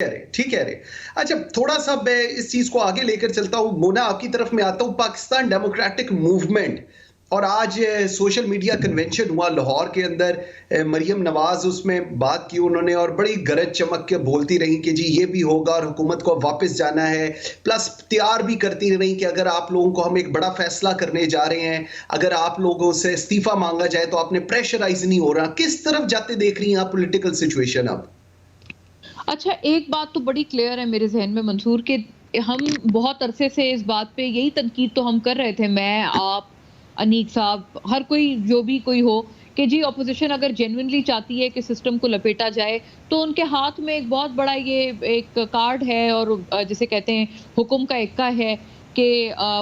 ठीक कह रहे। अच्छा, थोड़ा सा मैं इस चीज को आगे लेकर चलता हूँ। मोना, आपकी तरफ में आता हूँ। पाकिस्तान डेमोक्रेटिक मूवमेंट और आज सोशल मीडिया कन्वेंशन हुआ लाहौर के अंदर। मरियम नवाज उसमें बात की उन्होंने और बड़ी गरज चमक के बोलती रही कि जी ये भी होगा और हुकूमत को वापस जाना है। प्लस तैयार भी करती रही कि अगर आप लोगों को हम एक बड़ा फैसला करने जा रहे हैं, अगर आप लोगों से इस्तीफा मांगा जाए तो आपने प्रेशराइज नहीं हो रहा। किस तरफ जाते देख रही हैं आप पॉलिटिकल सिचुएशन अब? अच्छा, एक बात तो बड़ी क्लियर है मेरे ज़हन में मंसूर, कि हम बहुत अरसे से इस बात पे यही तनकीद तो हम कर रहे थे, मैं, आप, अनीक साहब, हर कोई, जो भी कोई हो, कि जी ऑपोज़िशन अगर जेन्युइनली चाहती है कि सिस्टम को लपेटा जाए, तो उनके हाथ में एक बहुत बड़ा ये एक कार्ड है, और जिसे कहते हैं हुक्म का एक्का है कि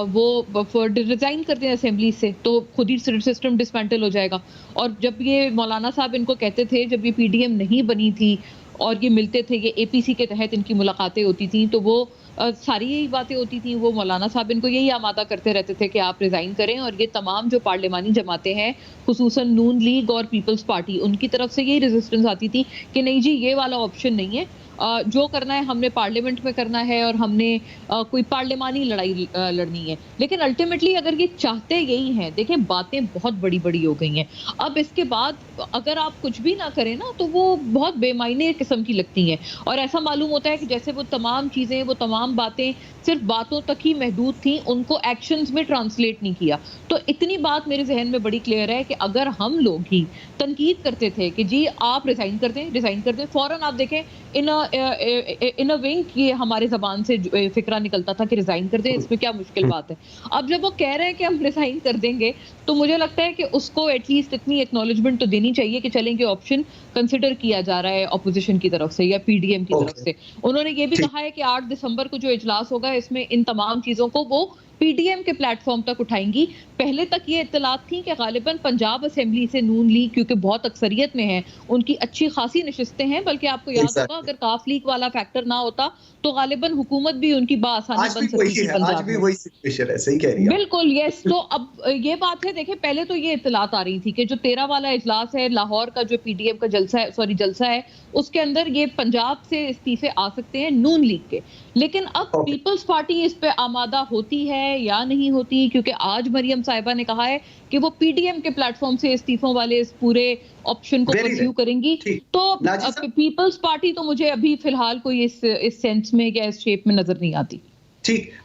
वो रिज़ाइन करते हैं असेंबली से, तो खुद ही सिस्टम डिसमेंटल हो जाएगा। और जब ये मौलाना साहब इनको कहते थे, जब ये पीडीएम नहीं बनी थी और ये मिलते थे, ये एपीसी के तहत इनकी मुलाकातें होती थी, तो वो सारी यही बातें होती थी। वो मौलाना साहब इनको यही आमादा करते रहते थे कि आप रिज़ाइन करें, और ये तमाम जो पार्लिमानी जमातें हैं, खुसूसन नून लीग और पीपल्स पार्टी, उनकी तरफ से यही रेजिस्टेंस आती थी कि नहीं जी, ये वाला ऑप्शन नहीं है। जो करना है हमने पार्लियामेंट में करना है, और हमने कोई पार्लिमानी लड़ाई लड़नी है। लेकिन अल्टीमेटली अगर ये चाहते यही हैं, देखें बातें बहुत बड़ी-बड़ी हो गई हैं। अब इसके बाद अगर आप कुछ भी ना करें ना, तो वो बहुत बेमायने किस्म की लगती हैं, और ऐसा मालूम होता है कि जैसे वो तमाम चीज़ें, वो तमाम बातें सिर्फ बातों तक ही महदूद थी, उनको एक्शंस में ट्रांसलेट नहीं किया। तो इतनी बात मेरे ज़हन में बड़ी क्लियर है कि अगर हम लोग ही तनकीद करते थे कि जी आप रिज़ाइन कर दें, फ़ौरन आप देखें इन अ विंक ये हमारे ज़बान से फ़िक्रा निकलता था कि रिज़ाइन कर दें, इसमें क्या मुश्किल बात है। अब जब वो कह रहे हैं कि हम रिज़ाइन कर देंगे, तो मुझे लगता है कि उसको एटलीस्ट इतनी एक्नॉलेजमेंट तो देनी चाहिए कि चलें, कि ऑप्शन कंसिडर किया जा रहा है ऑपोजिशन की तरफ से या पीडीएम की तरफ ओके, से। उन्होंने ये भी ठीक। कहा है कि 8 दिसंबर को जो इजलास होगा, इसमें इन तमाम चीज़ों को वो पीडीएम के प्लेटफ़ॉर्म तक उठाएँगी। पहले तक ये इत्तलात थी कि गालिबन पंजाब असेंबली से नून लीग, क्योंकि बहुत अक्सरियत में है, उनकी अच्छी खासी नशिस्तें हैं, बल्कि आपको याद होगा एग्जैक्टली। अगर काफ लीग वाला फैक्टर ना होता, तो गालिबन हुकूमत भी उनकी बाआसानी आज बन भी सकती वही थी है, आज पंजाब भी में। वही सिचुएशन है। सही कह रही हैं आप। बिल्कुल, यस। तो अब ये बात है, देखिए पहले तो ये इत्तलात आ रही थी कि जो 13 वाला इजलास है, लाहौर का जो पीडीएम का जलसा है, उसके अंदर ये पंजाब से इस्तीफे आ सकते हैं नून लीग के। लेकिन अब ओके। पीपल्स पार्टी इस पे आमादा होती है या नहीं होती, क्योंकि आज मरियम साहिबा ने कहा है कि वो पीडीएम के प्लेटफ़ॉर्म से इस्तीफों वाले इस पूरे ऑप्शन को वेरी परस्यू वेल। करेंगी। ठीक। तो नाजी साहब। पीपल्स पार्टी तो मुझे अभी फिलहाल कोई इस सेंस में या इस शेप में नज़र नहीं आती। ठीक।